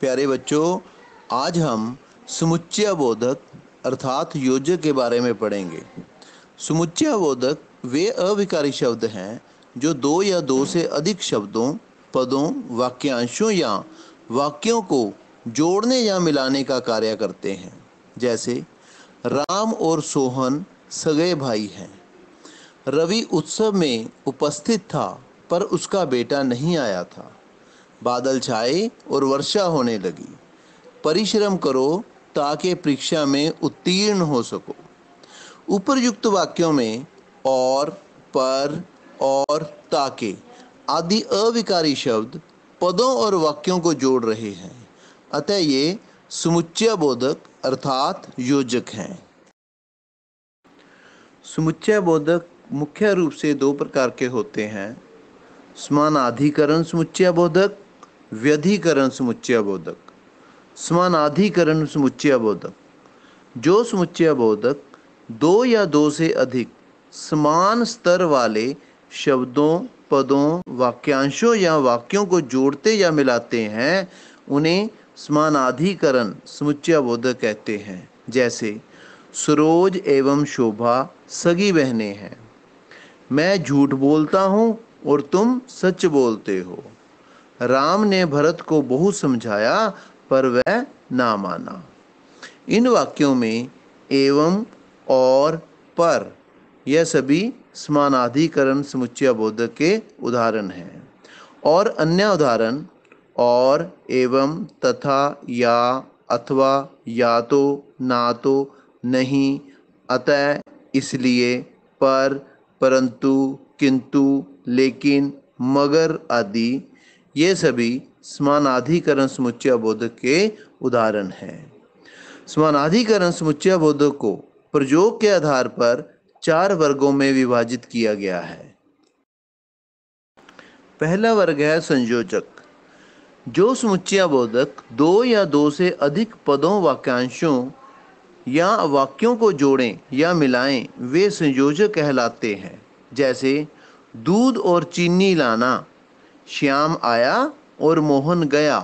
प्यारे बच्चों, आज हम समुच्चयबोधक अर्थात योजक के बारे में पढ़ेंगे। समुच्चयबोधक वे अविकारी शब्द हैं जो दो या दो से अधिक शब्दों, पदों, वाक्यांशों या वाक्यों को जोड़ने या मिलाने का कार्य करते हैं। जैसे राम और सोहन सगे भाई हैं। रवि उत्सव में उपस्थित था पर उसका बेटा नहीं आया था। बादल छाए और वर्षा होने लगी। परिश्रम करो ताकि परीक्षा में उत्तीर्ण हो सको। उपरयुक्त वाक्यों में और, पर और ताकि आदि अविकारी शब्द पदों और वाक्यों को जोड़ रहे हैं, अतः ये समुच्चयबोधक अर्थात योजक हैं। समुच्चयबोधक मुख्य रूप से दो प्रकार के होते हैं: समानाधिकरण समुच्चयबोधक, व्यधिकरण समुच्चयबोधक। समानाधिकरण समुच्चयबोधक: जो समुच्चयबोधक दो या दो से अधिक समान स्तर वाले शब्दों, पदों, वाक्यांशों या वाक्यों को जोड़ते या मिलाते हैं, उन्हें समानाधिकरण समुच्चयबोधक कहते हैं। जैसे सरोज एवं शोभा सगी बहनें हैं। मैं झूठ बोलता हूँ और तुम सच बोलते हो। राम ने भरत को बहुत समझाया पर वह ना माना। इन वाक्यों में एवं और पर यह सभी समानाधिकरण समुच्चयबोधक के उदाहरण हैं। और अन्य उदाहरण और, एवं, तथा, या, अथवा, या तो, ना तो, नहीं, अतः, इसलिए, पर, परंतु, किंतु, लेकिन, मगर आदि ये सभी समानाधिकरण समुच्चयबोधक के उदाहरण हैं। समानाधिकरण समुच्चयबोधक को प्रयोग के आधार पर 4 वर्गों में विभाजित किया गया है। पहला वर्ग है संयोजक। जो समुच्चयबोधक दो या दो से अधिक पदों, वाक्यांशों या वाक्यों को जोड़ें या मिलाएं, वे संयोजक कहलाते हैं। जैसे दूध और चीनी लाना, श्याम आया और मोहन गया।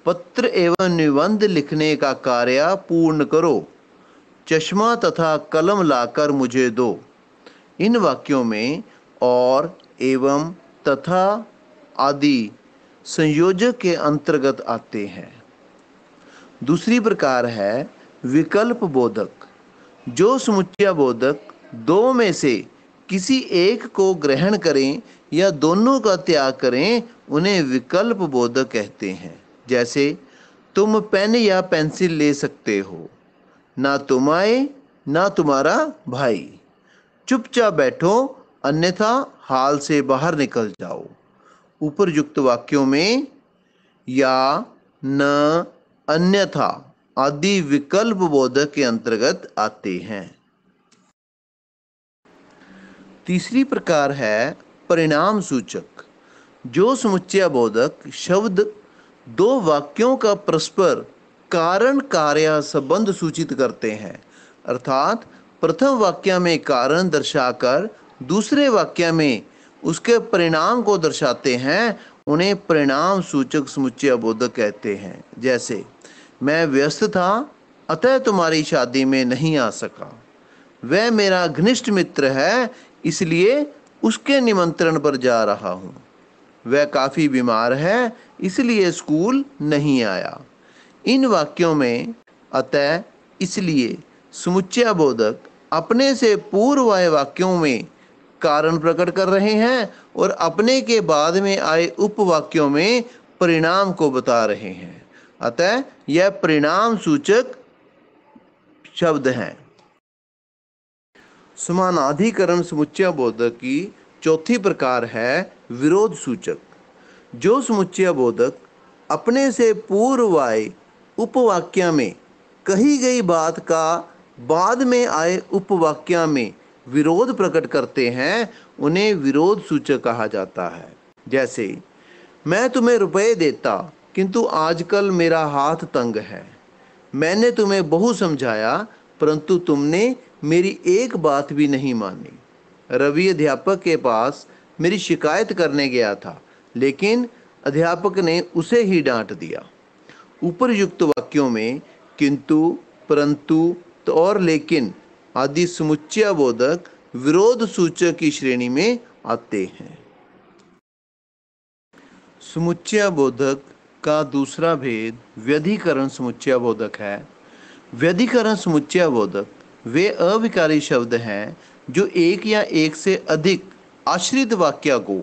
पत्र एवं निबंध लिखने का कार्य पूर्ण करो। चश्मा तथा कलम लाकर मुझे दो। इन वाक्यों में और, एवं, तथा आदि संयोजक के अंतर्गत आते हैं। दूसरी प्रकार है विकल्प बोधक। जो समुच्चयबोधक दो में से किसी एक को ग्रहण करें या दोनों का त्याग करें, उन्हें विकल्प बोधक कहते हैं। जैसे तुम पेन या पेंसिल ले सकते हो, ना तुम आए ना तुम्हारा भाई। चुपचाप बैठो अन्यथा हाल से बाहर निकल जाओ। उपरयुक्त वाक्यों में या, न, अन्यथा आदि विकल्प बोधक के अंतर्गत आते हैं। तीसरी प्रकार है परिणाम सूचक। जो समुच्चयबोधक शब्द दो वाक्यों का परस्पर कारण कार्य संबंध सूचित करते हैं, अर्थात प्रथम वाक्य में कारण दर्शाकर दूसरे वाक्य में उसके परिणाम को दर्शाते हैं, उन्हें परिणाम सूचक समुच्चयबोधक कहते हैं। जैसे मैं व्यस्त था अतः तुम्हारी शादी में नहीं आ सका। वह मेरा घनिष्ठ मित्र है इसलिए उसके निमंत्रण पर जा रहा हूँ। वह काफी बीमार है इसलिए स्कूल नहीं आया। इन वाक्यों में अतः, इसलिए समुच्चयबोधक अपने से पूर्व आए वाक्यों में कारण प्रकट कर रहे हैं और अपने के बाद में आए उपवाक्यों में परिणाम को बता रहे हैं, अतः यह परिणाम सूचक शब्द हैं। समानाधिकरण समुच्चयबोधक की चौथी प्रकार है विरोध सूचक। जो समुच्चयबोधक अपने से पूर्व आए उपवाक्य में कही गई बात का बाद में आए उपवाक्य में विरोध प्रकट करते हैं, उन्हें विरोध सूचक कहा जाता है। जैसे मैं तुम्हें रुपए देता किंतु आजकल मेरा हाथ तंग है। मैंने तुम्हें बहुत समझाया परंतु तुमने मेरी एक बात भी नहीं मानी। रवि अध्यापक के पास मेरी शिकायत करने गया था लेकिन अध्यापक ने उसे ही डांट दिया। उपरयुक्त वाक्यों में किंतु, परंतु, तो और लेकिन आदि समुच्चयबोधक विरोध सूचक की श्रेणी में आते हैं। समुच्चयबोधक का दूसरा भेद व्यधिकरण समुच्चयबोधक है। व्यधिकरण समुच्चयबोधक वे अविकारी शब्द हैं जो एक या एक से अधिक आश्रित वाक्य को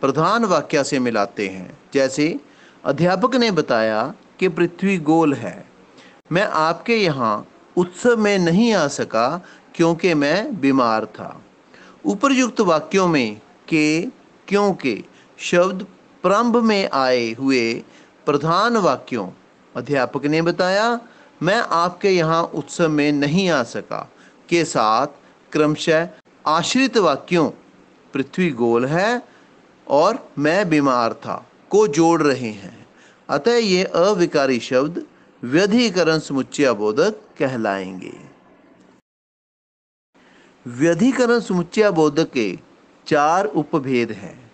प्रधान वाक्य से मिलाते हैं। जैसे अध्यापक ने बताया कि पृथ्वी गोल है। मैं आपके यहाँ उत्सव में नहीं आ सका क्योंकि मैं बीमार था। उपरयुक्त वाक्यों में के, क्योंकि शब्द प्रारंभ में आए हुए प्रधान वाक्यों अध्यापक ने बताया, मैं आपके यहाँ उत्सव में नहीं आ सका के साथ क्रमशः आश्रित वाक्यों पृथ्वी गोल है और मैं बीमार था को जोड़ रहे हैं। अतः ये अविकारी शब्द व्यधिकरण समुच्चयबोधक कहलाएंगे। व्यधिकरण समुच्चयबोधक के 4 उपभेद हैं।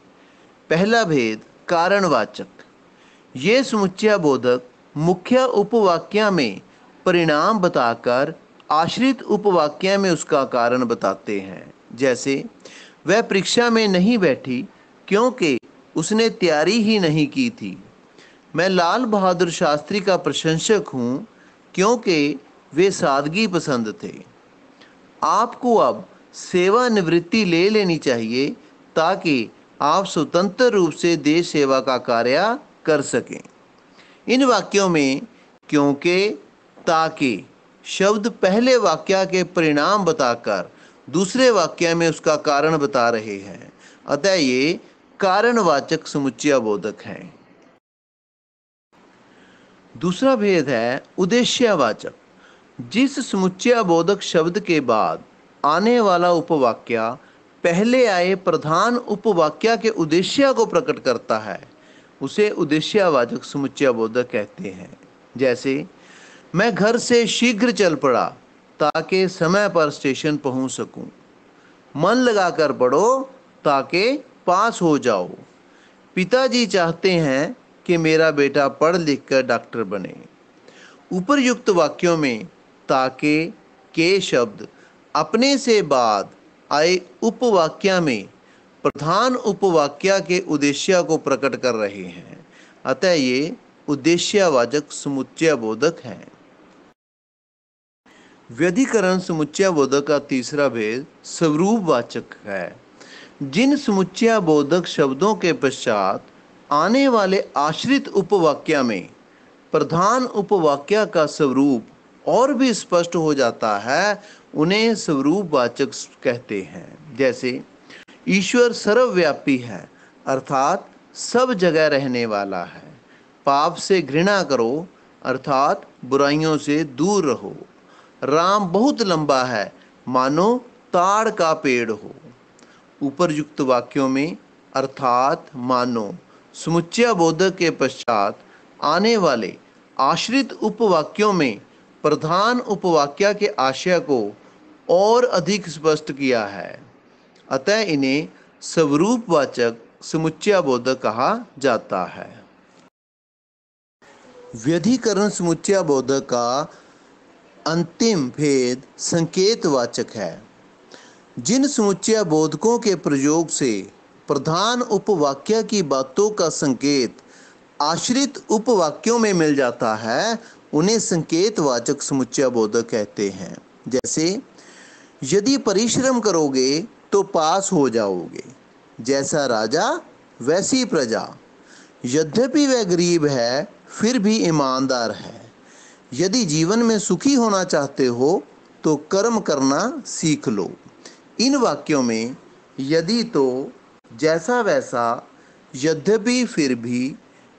पहला भेद कारणवाचक। ये समुच्चयबोधक मुख्य उपवाक्य में परिणाम बताकर आश्रित उपवाक्य में उसका कारण बताते हैं। जैसे वह परीक्षा में नहीं बैठी क्योंकि उसने तैयारी ही नहीं की थी। मैं लाल बहादुर शास्त्री का प्रशंसक हूँ क्योंकि वे सादगी पसंद थे। आपको अब सेवानिवृत्ति ले लेनी चाहिए ताकि आप स्वतंत्र रूप से देश सेवा का कार्य कर सकें। इन वाक्यों में क्योंकि, ताकि शब्द पहले वाक्य के परिणाम बताकर दूसरे वाक्य में उसका कारण बता रहे हैं। अतः ये कारणवाचक समुच्चयबोधक हैं। दूसरा भेद है उद्देश्यवाचक। जिस समुच्चयबोधक शब्द के बाद आने वाला उपवाक्य पहले आए प्रधान उपवाक्य के उद्देश्य को प्रकट करता है उसे उद्देश्यवाचक समुच्चयबोधक कहते हैं। जैसे मैं घर से शीघ्र चल पड़ा ताकि समय पर स्टेशन पहुंच सकूं। मन लगाकर पढ़ो ताकि पास हो जाओ। पिताजी चाहते हैं कि मेरा बेटा पढ़ लिख कर डॉक्टर बने। उपरयुक्त वाक्यों में ताकि, के शब्द अपने से बाद आए उपवाक्य में प्रधान उपवाक्य के उद्देश्य को प्रकट कर रहे हैं। अतः ये उद्देश्यवाचक समुच्चयबोधक हैं। व्यधिकरण समुच्चयबोधक का तीसरा भेद स्वरूपवाचक है। जिन समुच्चयबोधक शब्दों के पश्चात आने वाले आश्रित उपवाक्य में प्रधान उपवाक्य का स्वरूप और भी स्पष्ट हो जाता है उन्हें स्वरूपवाचक कहते हैं। जैसे ईश्वर सर्वव्यापी है अर्थात सब जगह रहने वाला है। पाप से घृणा करो अर्थात बुराइयों से दूर रहो। राम बहुत लंबा है मानो ताड़ का पेड़ हो। उपरयुक्त वाक्यों में अर्थात, मानो, समुच्चयबोधक के पश्चात आने वाले आश्रित उपवाक्यों में प्रधान उपवाक्य के आशय को और अधिक स्पष्ट किया है। अतः इन्हें स्वरूपवाचक समुच्चयबोधक कहा जाता है। व्यधिकरण समुच्चयबोधक का अंतिम भेद संकेतवाचक है। जिन समुच्चयबोधकों के प्रयोग से प्रधान उपवाक्य की बातों का संकेत आश्रित उपवाक्यों में मिल जाता है उन्हें संकेतवाचक समुच्चयबोधक कहते हैं। जैसे यदि परिश्रम करोगे तो पास हो जाओगे। जैसा राजा वैसी प्रजा। यद्यपि वह गरीब है फिर भी ईमानदार है। यदि जीवन में सुखी होना चाहते हो तो कर्म करना सीख लो। इन वाक्यों में यदि, तो, जैसा वैसा, यद्यपि, फिर भी,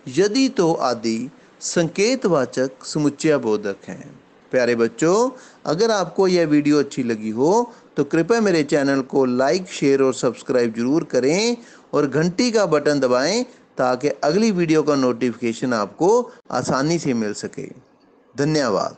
यदि तो आदि संकेतवाचक समुच्चयबोधक हैं। प्यारे बच्चों, अगर आपको यह वीडियो अच्छी लगी हो तो कृपया मेरे चैनल को लाइक, शेयर और सब्सक्राइब जरूर करें और घंटी का बटन दबाएं ताकि अगली वीडियो का नोटिफिकेशन आपको आसानी से मिल सके। धन्यवाद।